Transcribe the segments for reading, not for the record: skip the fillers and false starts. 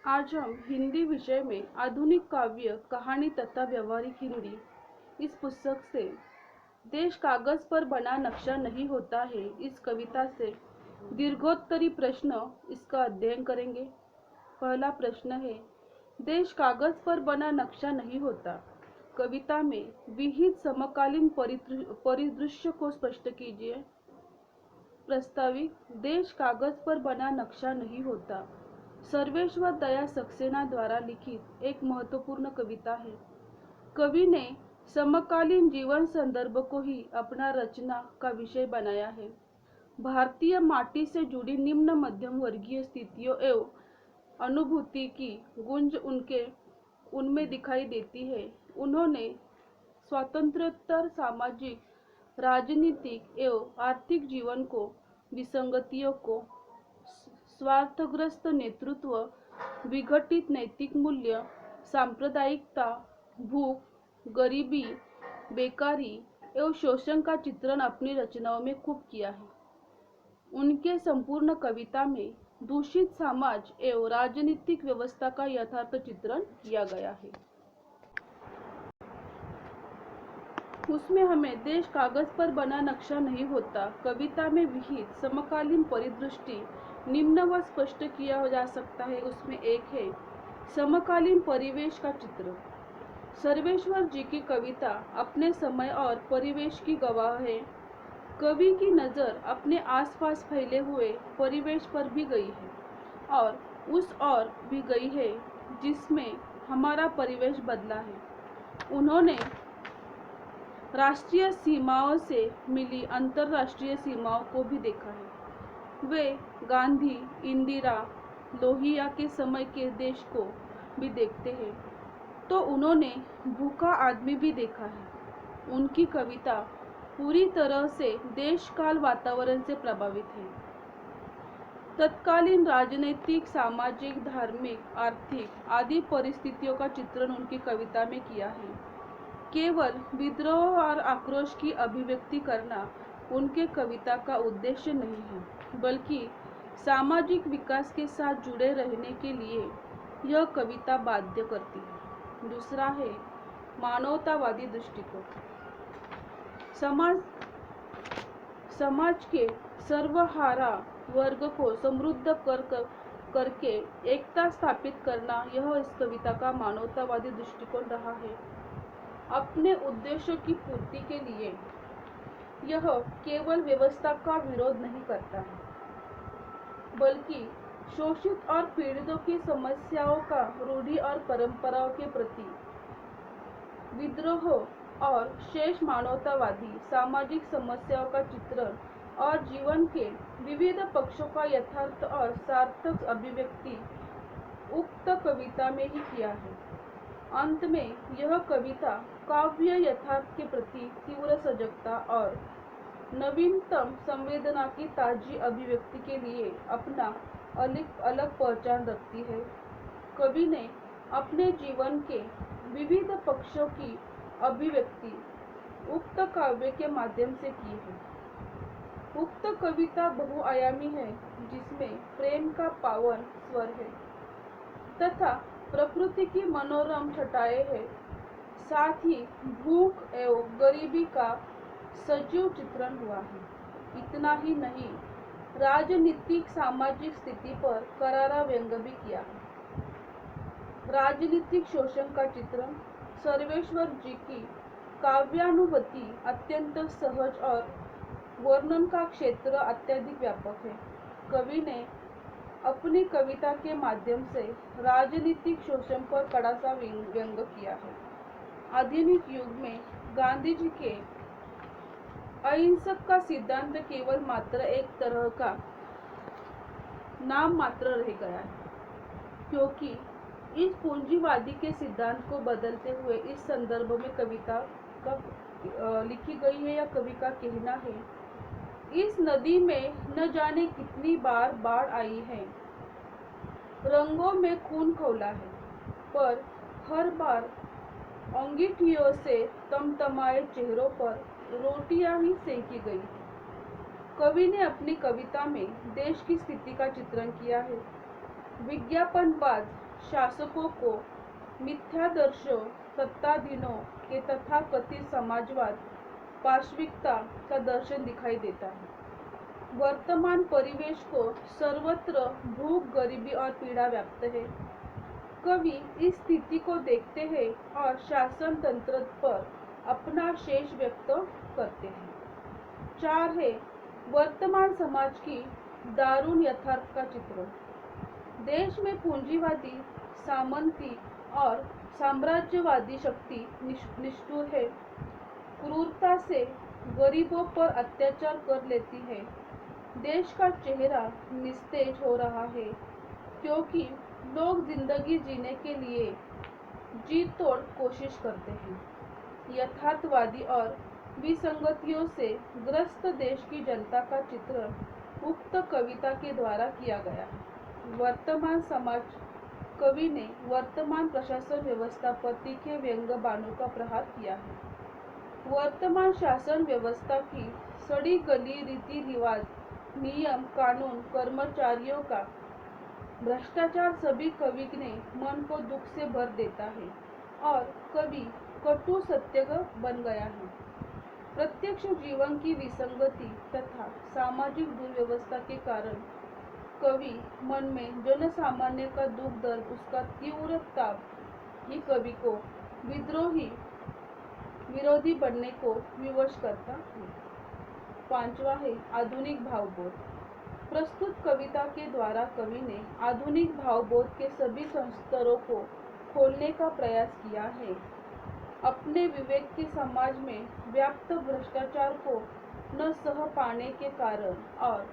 आज हम हिंदी विषय में आधुनिक काव्य कहानी तथा व्यवहारिक हिंदी इस पुस्तक से देश कागज पर बना नक्शा नहीं होता है इस कविता से दीर्घोत्तरी प्रश्न इसका अध्ययन करेंगे। पहला प्रश्न है, देश कागज पर बना नक्शा नहीं होता। कविता में विहित समकालीन परिदृश्य को स्पष्ट कीजिए। प्रस्तावित, देश कागज पर बना नक्शा नहीं होता सर्वेश्वर दया सक्सेना द्वारा लिखित एक महत्वपूर्ण कविता है। कवि ने समकालीन जीवन संदर्भ को ही अपना रचना का विषय बनाया है। भारतीय माटी से जुड़ी निम्न मध्यम वर्गीय स्थितियों एवं अनुभूति की गुंज उनमें दिखाई देती है। उन्होंने स्वातंत्र्योत्तर सामाजिक, राजनीतिक एवं आर्थिक जीवन को, विसंगतियों को, स्वार्थग्रस्त नेतृत्व, विघटित नैतिक मूल्य, सांप्रदायिकता, भूख, गरीबी, बेकारी एवं शोषण का चित्रण अपनी रचनाओं में खूब किया है। उनके संपूर्ण कविता में दूषित समाज एवं राजनीतिक व्यवस्था का यथार्थ चित्रण किया गया है। उसमें हमें देश कागज पर बना नक्शा नहीं होता कविता में विहित समकालीन परिदृष्टि निम्न व स्पष्ट किया जा सकता है। उसमें एक है समकालीन परिवेश का चित्र। सर्वेश्वर जी की कविता अपने समय और परिवेश की गवाह है। कवि की नज़र अपने आसपास फैले हुए परिवेश पर भी गई है और उस और भी गई है जिसमें हमारा परिवेश बदला है। उन्होंने राष्ट्रीय सीमाओं से मिली अंतर्राष्ट्रीय सीमाओं को भी देखा है। वे गांधी, इंदिरा, लोहिया के समय के देश को भी देखते हैं तो उन्होंने भूखा आदमी भी देखा है। उनकी कविता पूरी तरह से देश काल वातावरण से प्रभावित है। तत्कालीन राजनीतिक, सामाजिक, धार्मिक, आर्थिक आदि परिस्थितियों का चित्रण उनकी कविता में किया है। केवल विद्रोह और आक्रोश की अभिव्यक्ति करना उनके कविता का उद्देश्य नहीं है, बल्कि सामाजिक विकास के साथ जुड़े रहने के लिए यह कविता बाध्य करती है। दूसरा है मानवतावादी दृष्टिकोण। समाज के सर्वहारा वर्ग को समृद्ध करके एकता स्थापित करना यह इस कविता का मानवतावादी दृष्टिकोण रहा है। अपने उद्देश्यों की पूर्ति के लिए यह केवल व्यवस्था का विरोध नहीं करता है, बल्कि शोषित और पीड़ितों की समस्याओं का रूढ़ि और परंपराओं के प्रति विद्रोह और शेष मानवतावादी सामाजिक समस्याओं का चित्रण और जीवन के विविध पक्षों का यथार्थ और सार्थक अभिव्यक्ति उक्त कविता में ही किया है। अंत में यह कविता काव्य यथार्थ के प्रति तीव्र सजगता और नवीनतम संवेदना की ताजी अभिव्यक्ति के लिए अपना अलग पहचान रखती है। कवि ने अपने जीवन के विविध पक्षों की अभिव्यक्ति उक्त काव्य के माध्यम से की है। उक्त कविता बहुआयामी है, जिसमें प्रेम का पावन स्वर है तथा प्रकृति की मनोरम छटाएं हैं। साथ ही भूख एवं गरीबी का सजीव चित्रण हुआ है। इतना ही नहीं, राजनीतिक सामाजिक स्थिति पर करारा व्यंग भी किया है। राजनीतिक शोषण का चित्रण। सर्वेश्वर जी की काव्यानुभूति अत्यंत सहज और वर्णन का क्षेत्र अत्यधिक व्यापक है। कवि ने अपनी कविता के माध्यम से राजनीतिक शोषण पर कड़ा सा व्यंग किया है। आधुनिक युग में गांधी जी के अहिंसक का सिद्धांत केवल मात्र एक तरह का नाम मात्र रह गया है, क्योंकि इस पूंजीवादी के सिद्धांत को बदलते हुए इस संदर्भ में कविता लिखी गई है या कवि का कहना है, इस नदी में न जाने कितनी बार बाढ़ आई है, रंगों में खून खौला है, पर हर बार अंगीठियों से तमतमाए चेहरों पर रोटियां ही सेंकी गई। कवि ने अपनी कविता में देश की स्थिति का चित्रण किया है। विज्ञापनबाज शासकों को मिथ्यादर्शों, सत्ताधीनों के तथाकथित समाजवाद, पाशविकता का दर्शन दिखाई देता है। वर्तमान परिवेश को सर्वत्र भूख, गरीबी और पीड़ा व्याप्त है। कवि इस स्थिति को देखते हैं और शासन तंत्र पर अपना शेष व्यक्त करते हैं। 4 है वर्तमान समाज की दारुण यथार्थ का चित्रण। देश में पूंजीवादी, सामंती और साम्राज्यवादी शक्ति निष्ठुर है, क्रूरता से गरीबों पर अत्याचार कर लेती है। देश का चेहरा निस्तेज हो रहा है क्योंकि लोग जिंदगी जीने के लिए जी तोड़ कोशिश करते हैं। यथार्थवादी और विसंगतियों से ग्रस्त देश की जनता का चित्रण उक्त कविता के द्वारा किया गया है। वर्तमान समाज कवि ने वर्तमान प्रशासन व्यवस्था पर तीखे व्यंग्य बाणों का प्रहार किया है। वर्तमान शासन व्यवस्था की सड़ी गली रीति रिवाज, नियम कानून, कर्मचारियों का भ्रष्टाचार सभी कवि ने मन को दुख से भर देता है और कवि कटु सत्य बन गया है। प्रत्यक्ष जीवन की विसंगति तथा सामाजिक दुर्व्यवस्था के कारण कवि मन में जनसामान्य का दुख दर्द, उसका तीव्र ताप ही कवि को विद्रोही विरोधी बनने को विवश करता है। 5वां है आधुनिक भावबोध। प्रस्तुत कविता के द्वारा कवि ने आधुनिक भावबोध के सभी स्तरों को खोलने का प्रयास किया है। अपने विवेक के समाज में व्याप्त भ्रष्टाचार को न सह पाने के कारण और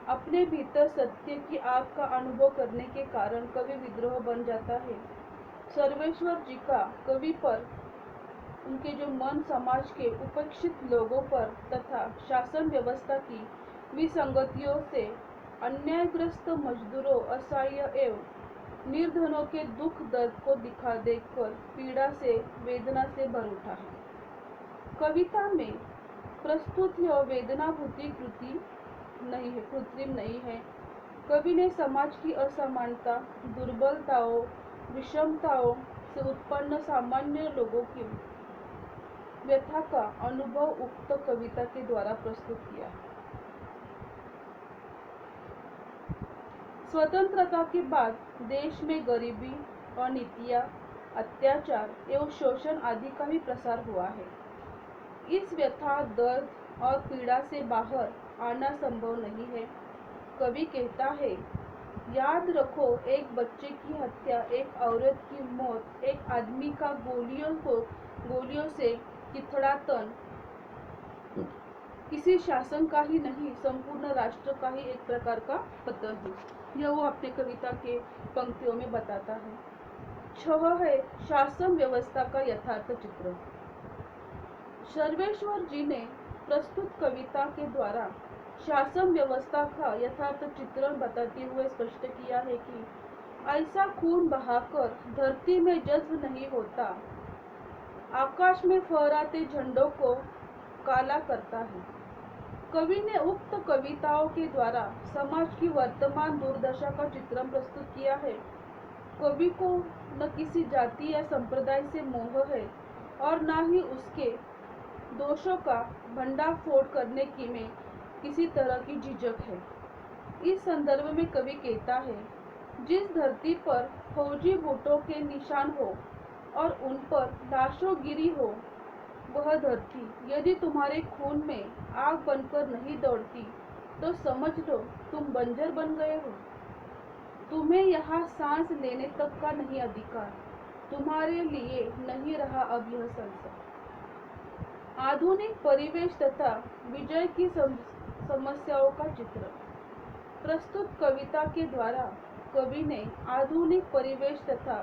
अपने भीतर सत्य की आग का अनुभव करने के कारण कवि विद्रोह बन जाता है। सर्वेश्वर जी का कवि पर, उनके जो मन समाज के उपेक्षित लोगों पर तथा शासन व्यवस्था की विसंगतियों से अन्यायग्रस्त मजदूरों, असहाय एवं निर्धनों के दुख दर्द को दिखा देखकर पीड़ा से, वेदना से भर उठा है। कविता में प्रस्तुत यह वेदनाभूति कृत्रिम नहीं है। कवि ने समाज की असमानता, दुर्बलताओं, विषमताओं से उत्पन्न सामान्य लोगों की व्यथा का अनुभव उक्त कविता के द्वारा प्रस्तुत किया। स्वतंत्रता के बाद देश में गरीबी, अनित्य, अत्याचार एवं शोषण आदि का भी प्रसार हुआ है। इस व्यथा, दर्द और पीड़ा से बाहर आना संभव नहीं है। कवि कहता है, याद रखो, एक बच्चे की हत्या, एक औरत की मौत, एक आदमी का गोलियों से चिथड़ा तन किसी शासन का ही नहीं, संपूर्ण राष्ट्र का ही एक प्रकार का पतन है। यह वो अपने कविता के पंक्तियों में बताता है। 6 है शासन व्यवस्था का यथार्थ चित्र। सर्वेश्वर जी ने प्रस्तुत कविता के द्वारा शासन व्यवस्था का यथार्थ चित्रण बताते हुए स्पष्ट किया है कि ऐसा खून बहाकर धरती में जज्ब नहीं होता, आकाश में फहराते झंडों को काला करता है। कवि ने उक्त कविताओं के द्वारा समाज की वर्तमान दुर्दशा का चित्रण प्रस्तुत किया है। कवि को न किसी जाति या संप्रदाय से मोह है और न ही उसके दोषों का भंडाफोड़ करने की में किसी तरह की झिझक है। इस संदर्भ में कवि कहता है, जिस धरती पर फौजी बूटों के निशान हो और उन पर लाशों गिरी हो, वह धरती यदि तुम्हारे खून में आग बनकर नहीं दौड़ती तो समझ लो तुम बंजर बन गए हो। तुम्हें यहाँ सांस लेने तक का नहीं अधिकार, तुम्हारे लिए नहीं रहा अब यह संसार। आधुनिक परिवेश तथा विजय की समस्याओं का चित्र। प्रस्तुत कविता के द्वारा कवि ने आधुनिक परिवेश तथा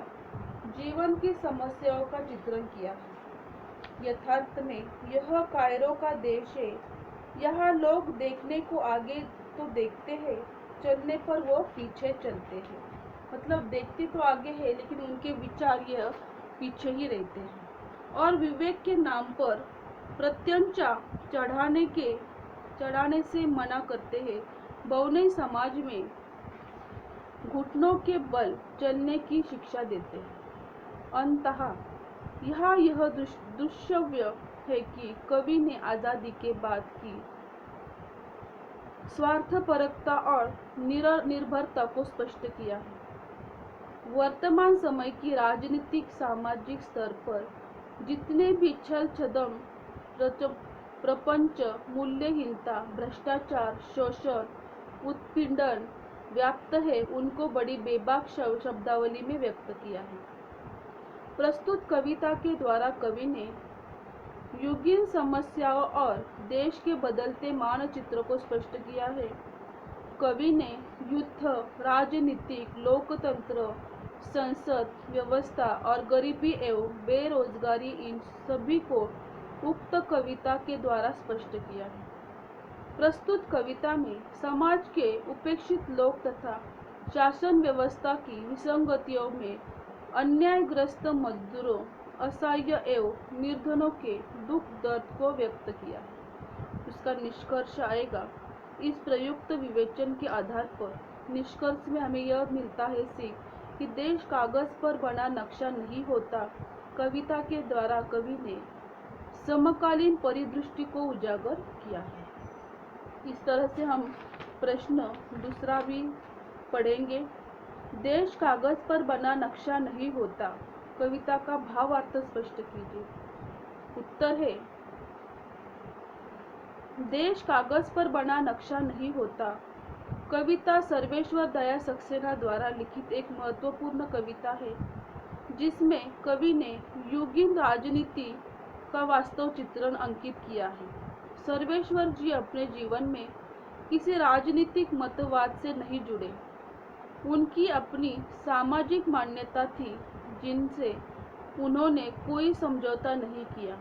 जीवन की समस्याओं का चित्रण किया है। यथार्थ में यह कायरो का देश है। यहाँ लोग देखने को आगे तो देखते हैं, चलने पर वो पीछे चलते हैं। मतलब देखते तो आगे है लेकिन उनके विचार यह पीछे ही रहते हैं। और विवेक के नाम पर प्रत्यंचा चढ़ाने से मना करते हैं। बहुनय समाज में घुटनों के बल चलने की शिक्षा देते हैं। अंततः यह दुष्यव्य है कि कवि ने आजादी के बाद की स्वार्थपरकता और निर्भरता को स्पष्ट किया है। वर्तमान समय की राजनीतिक सामाजिक स्तर पर जितने भी छल छदम प्रपंच, मूल्यहीनता, भ्रष्टाचार, शोषण, उत्पीड़न व्याप्त है, उनको बड़ी बेबाक शब्दावली में व्यक्त किया है। प्रस्तुत कविता के द्वारा कवि ने युगीन समस्याओं और देश के बदलते मानचित्र को स्पष्ट किया है। कवि ने युद्ध, राजनीतिक, लोकतंत्र, संसद व्यवस्था और गरीबी एवं बेरोजगारी, इन सभी को उक्त कविता के द्वारा स्पष्ट किया है। प्रस्तुत कविता में समाज के उपेक्षित लोग तथा शासन व्यवस्था की विसंगतियों में अन्यायग्रस्त मजदूरों, असहाय एवं निर्धनों के दुख दर्द को व्यक्त किया है। इसका निष्कर्ष आएगा। इस प्रयुक्त विवेचन के आधार पर निष्कर्ष में हमें यह मिलता है सीख कि देश कागज पर बना नक्शा नहीं होता। कविता के द्वारा कवि ने समकालीन परिदृष्टि को उजागर किया है। इस तरह से हम प्रश्न दूसरा भी पढ़ेंगे। देश कागज पर बना नक्शा नहीं होता, कविता का भावार्थ स्पष्ट कीजिए। उत्तर है, देश कागज पर बना नक्शा नहीं होता कविता सर्वेश्वर दया सक्सेना द्वारा लिखित एक महत्वपूर्ण कविता है, जिसमें कवि ने युगीन राजनीति का वास्तव चित्रण अंकित किया है। सर्वेश्वर जी अपने जीवन में किसी राजनीतिक मतवाद से नहीं जुड़े। उनकी अपनी सामाजिक मान्यता थी, जिनसे उन्होंने कोई समझौता नहीं किया।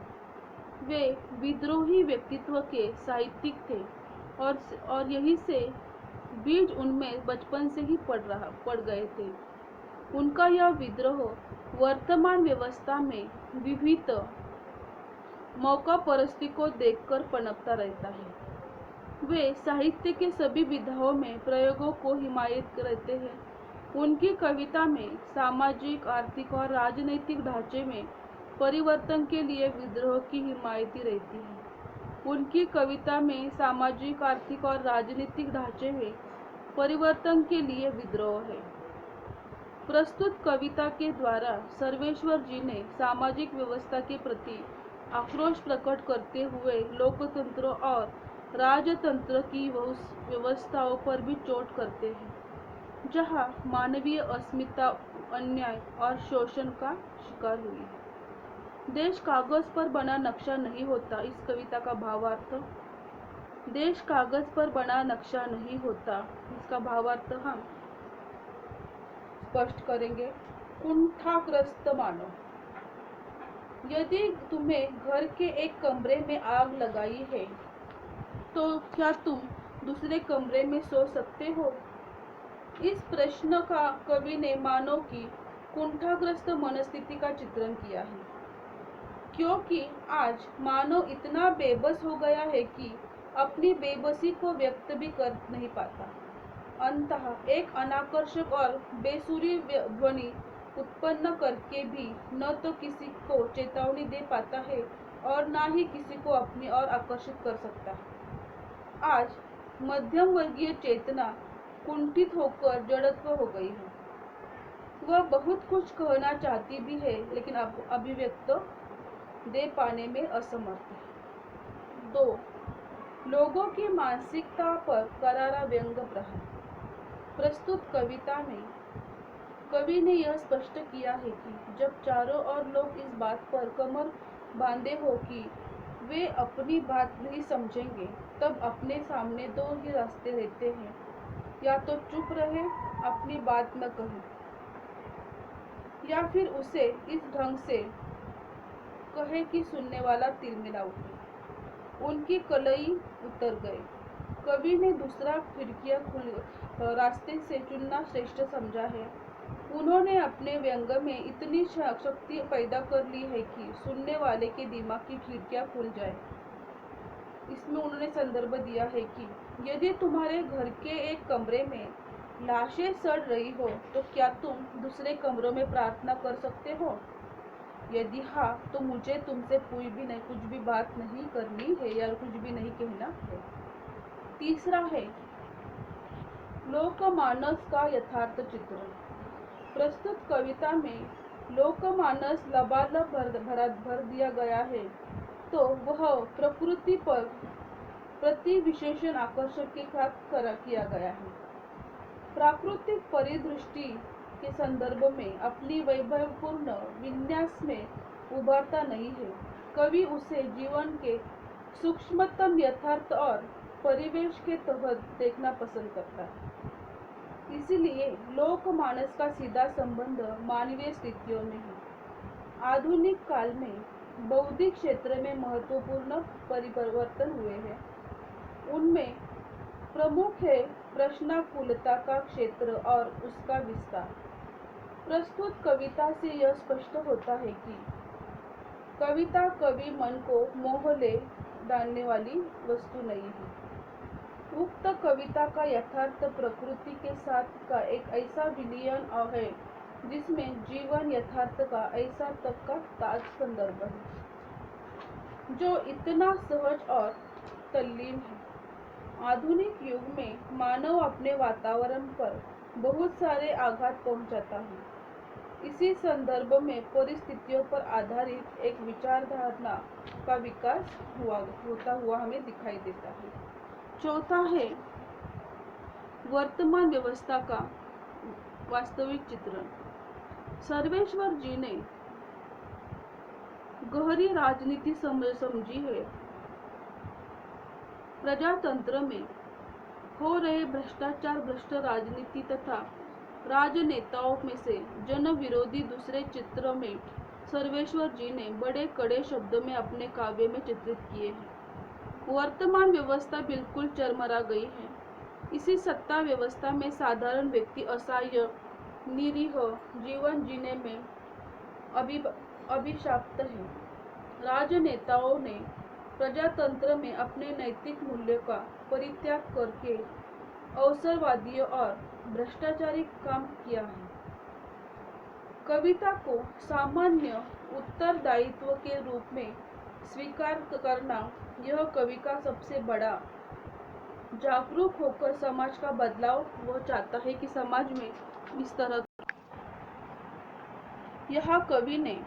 वे विद्रोही व्यक्तित्व के साहित्यिक थे और यही से बीज उनमें बचपन से ही पड़ गए थे। उनका यह विद्रोह वर्तमान व्यवस्था में विविध मौका परस्ती को देखकर पनपता रहता है। वे साहित्य के सभी विधाओं में प्रयोगों को हिमायत करते हैं। उनकी कविता में सामाजिक, आर्थिक और राजनीतिक ढांचे में परिवर्तन के लिए विद्रोह की हिमायती रहती है। उनकी कविता में सामाजिक, आर्थिक और राजनीतिक ढांचे में परिवर्तन के लिए विद्रोह है। प्रस्तुत कविता के द्वारा सर्वेश्वर जी ने सामाजिक व्यवस्था के प्रति आक्रोश प्रकट करते हुए लोकतंत्र और राजतंत्र की व्यवस्थाओं पर भी चोट करते हैं, जहां मानवीय अस्मिता अन्याय और शोषण का शिकार हुई है। देश कागज पर बना नक्शा नहीं होता। इस कविता का भावार्थ, देश कागज पर बना नक्शा नहीं होता, इसका भावार्थ हम स्पष्ट करेंगे। कुंठाग्रस्त मानो, यदि तुम्हें घर के एक कमरे में आग लगाई है, तो क्या तुम दूसरे कमरे में सो सकते हो? इस प्रश्न का कवि ने मानव की कुंठाग्रस्त मनस्थिति का चित्रण किया है, क्योंकि आज मानव इतना बेबस हो गया है कि अपनी बेबसी को व्यक्त भी कर नहीं पाता। अंततः एक अनाकर्षक और बेसुरी ध्वनि उत्पन्न करके भी न तो किसी को चेतावनी दे पाता है और न ही किसी को अपनी ओर आकर्षित कर सकता है। आज मध्यम वर्गीय चेतना कुंठित होकर जड़त्व हो गई है। वह बहुत कुछ कहना चाहती भी है, लेकिन अभिव्यक्त दे पाने में असमर्थ है। 2. लोगों की मानसिकता पर करारा व्यंग प्रहार। प्रस्तुत कविता में कवि ने यह स्पष्ट किया है कि जब चारों ओर लोग इस बात पर कमर बांधे हो कि वे अपनी बात नहीं समझेंगे, तब अपने सामने दो ही रास्ते रहते हैं, या तो चुप रहे, अपनी बात न कहे, या फिर उसे इस ढंग से कहे कि सुनने वाला तिलमिला उठे। उनकी कलई उतर गए। कवि ने दूसरा रास्ते से चुनना श्रेष्ठ समझा है। उन्होंने अपने व्यंग में इतनी शक्ति पैदा कर ली है कि सुनने वाले के दिमाग की खिड़कियां खुल जाए। इसमें उन्होंने संदर्भ दिया है कि यदि तुम्हारे घर के एक कमरे में लाशें सड़ रही हो तो क्या तुम दूसरे कमरों में प्रार्थना कर सकते हो? यदि हाँ, तो मुझे तुमसे कुछ भी बात नहीं करनी है या कुछ भी नहीं कहना है। तीसरा है लोकमानस का यथार्थ चित्रण। प्रस्तुत कविता में लोकमानस लबालब भर दिया गया है, तो वह प्रकृति पर प्रति विशेषण आकर्षक के साथ किया गया है। प्राकृतिक परिदृष्टि के संदर्भ में अपनी वैभवपूर्ण विन्यास में उभरता नहीं है। कवि उसे जीवन के सूक्ष्मतम यथार्थ और परिवेश के तहत देखना पसंद करता है। इसलिए लोकमानस का सीधा संबंध मानवीय स्थितियों में है। आधुनिक काल में बौद्धिक क्षेत्र में महत्वपूर्ण परिवर्तन हुए हैं। उनमें प्रमुख है प्रश्नाकुलता का क्षेत्र और उसका विस्तार। प्रस्तुत कविता से यह स्पष्ट होता है कि कविता कवि मन को मोह ले डालने वाली वस्तु नहीं है। उक्त कविता का यथार्थ प्रकृति के साथ का एक ऐसा विलयन है जिसमें जीवन यथार्थ का ऐसा तक का ताज संदर्भ है जो इतना सहज और तल्लीन है। आधुनिक युग में मानव अपने वातावरण पर बहुत सारे आघात पहुंचाता है। इसी संदर्भ में परिस्थितियों पर आधारित एक विचारधारा का विकास होता हुआ हमें दिखाई देता है। चौथा है वर्तमान व्यवस्था का वास्तविक चित्रण। सर्वेश्वर जी ने गहरी राजनीति समझी है। प्रजातंत्र में हो रहे भ्रष्टाचार, भ्रष्ट राजनीति तथा राजनेताओं में से जन विरोधी दूसरे चित्र में सर्वेश्वर जी ने बड़े कड़े शब्दों में अपने काव्य में चित्रित किए हैं। वर्तमान व्यवस्था बिल्कुल चरमरा गई है। इसी सत्ता व्यवस्था में साधारण व्यक्ति असहाय निरीह जीवन जीने में अभिशाप्त है। राजनेताओं ने प्रजातंत्र में अपने नैतिक मूल्य का परित्याग करके अवसरवादियों और भ्रष्टाचारी काम किया है। कविता को सामान्य उत्तरदायित्व के रूप में स्वीकार करना यह कवि का सबसे बड़ा जागरूक होकर समाज का बदलाव वह चाहता है कि समाज में इस तरह यहाँ कवि ने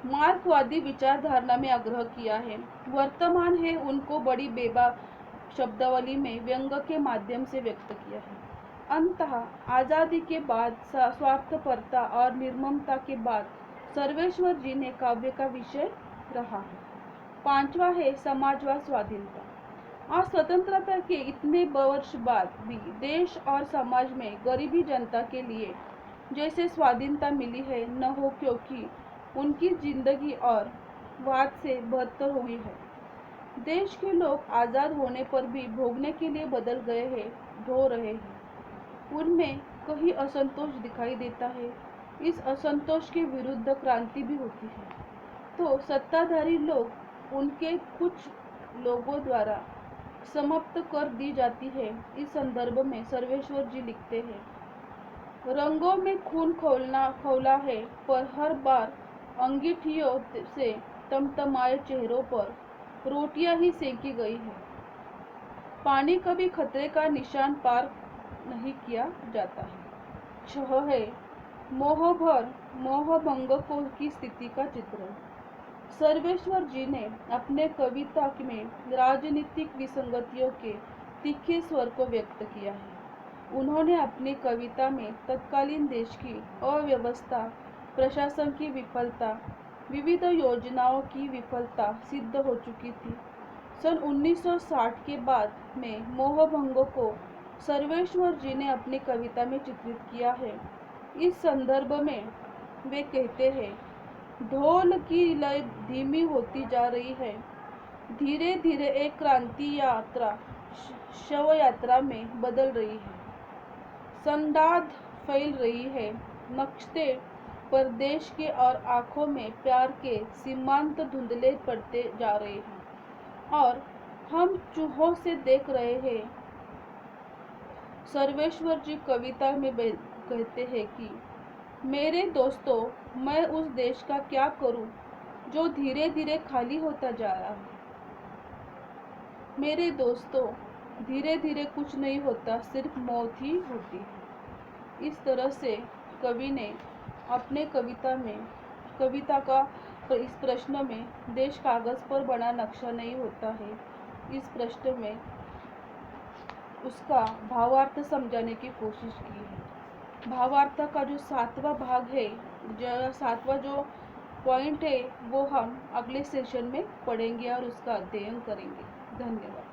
मार्क्सवादी विचारधारा में आग्रह किया है। वर्तमान है उनको बड़ी बेबाक शब्दावली में व्यंग के माध्यम से व्यक्त किया है। अंततः आजादी के बाद स्वार्थपरता और निर्ममता के बाद सर्वेश्वर जी ने काव्य का विषय रहा है। पांचवा है समाजवाद स्वाधीनता। आज स्वतंत्रता के इतने वर्ष बाद भी देश और समाज में गरीबी जनता के लिए जैसे स्वाधीनता मिली है न हो, क्योंकि उनकी जिंदगी और वाद से बदतर हुई है। देश के लोग आज़ाद होने पर भी भोगने के लिए बदल गए हैं, ढो रहे हैं। उनमें कहीं असंतोष दिखाई देता है। इस असंतोष के विरुद्ध क्रांति भी होती है, तो सत्ताधारी लोग उनके कुछ लोगों द्वारा समाप्त कर दी जाती है। इस संदर्भ में सर्वेश्वर जी लिखते हैं, रंगों में खून खौला है, पर हर बार अंगीठियों से तमतमाए चेहरों पर रोटियां ही सेकी गई है। पानी कभी खतरे का निशान पार नहीं किया जाता है। 6 है मोहभंग की स्थिति का चित्रण। सर्वेश्वर जी ने अपने कविता में राजनीतिक विसंगतियों के तीखे स्वर को व्यक्त किया है। उन्होंने अपनी कविता में तत्कालीन देश की अव्यवस्था, प्रशासन की विफलता, विविध योजनाओं की विफलता सिद्ध हो चुकी थी। सन 1960 के बाद में मोहभंग को सर्वेश्वर जी ने अपनी कविता में चित्रित किया है। इस संदर्भ में वे कहते हैं, ढोल की लय धीमी होती जा रही है, धीरे धीरे एक क्रांति यात्रा शव यात्रा में बदल रही है, संदाद फैल रही है, नक्शे पर देश के और आंखों में प्यार के सीमांत धुंधले पड़ते जा रहे हैं और हम चूहों से देख रहे हैं सर्वेश्वर जी कविता में कहते हैं कि मेरे दोस्तों, मैं उस देश का क्या करूं जो धीरे धीरे खाली होता जा रहा है। मेरे दोस्तों, धीरे धीरे कुछ नहीं होता, सिर्फ मौत ही होती है। इस तरह से कवि ने अपने कविता का इस प्रश्न में देश कागज पर बना नक्शा नहीं होता है, इस प्रश्न में उसका भावार्थ समझाने की कोशिश की है। भावार्थ का जो 7वां भाग है, जो 7वां जो पॉइंट है, वो हम अगले सेशन में पढ़ेंगे और उसका अध्ययन करेंगे। धन्यवाद।